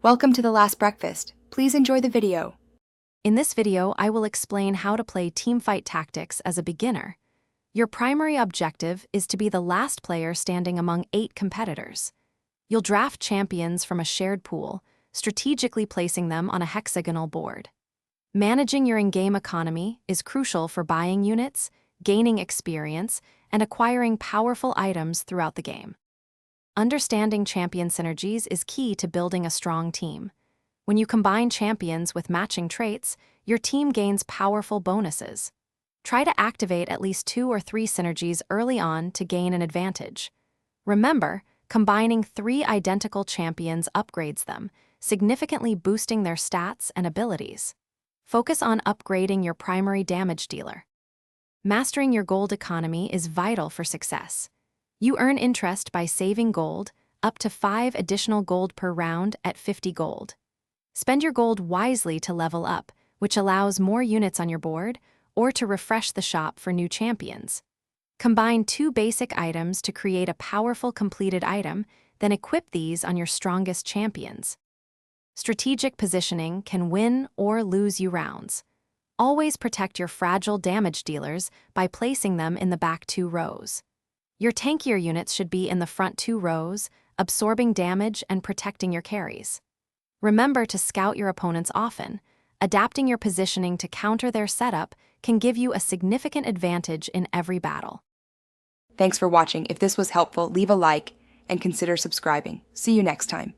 Welcome to the last breakfast. Please enjoy the video. In this video, I will explain how to play Teamfight Tactics as a beginner. Your primary objective is to be the last player standing among 8 competitors. You'll draft champions from a shared pool, strategically placing them on a hexagonal board. Managing your in-game economy is crucial for buying units, gaining experience, and acquiring powerful items throughout the game. Understanding champion synergies is key to building a strong team. When you combine champions with matching traits, your team gains powerful bonuses. Try to activate at least 2 or 3 synergies early on to gain an advantage. Remember, combining 3 identical champions upgrades them, significantly boosting their stats and abilities. Focus on upgrading your primary damage dealer. Mastering your gold economy is vital for success. You earn interest by saving gold, up to 5 additional gold per round at 50 gold. Spend your gold wisely to level up, which allows more units on your board, or to refresh the shop for new champions. Combine 2 basic items to create a powerful completed item, then equip these on your strongest champions. Strategic positioning can win or lose you rounds. Always protect your fragile damage dealers by placing them in the back 2 rows. Your tankier units should be in the front 2 rows, absorbing damage and protecting your carries. Remember to scout your opponents often. Adapting your positioning to counter their setup can give you a significant advantage in every battle. Thanks for watching. If this was helpful, leave a like and consider subscribing. See you next time.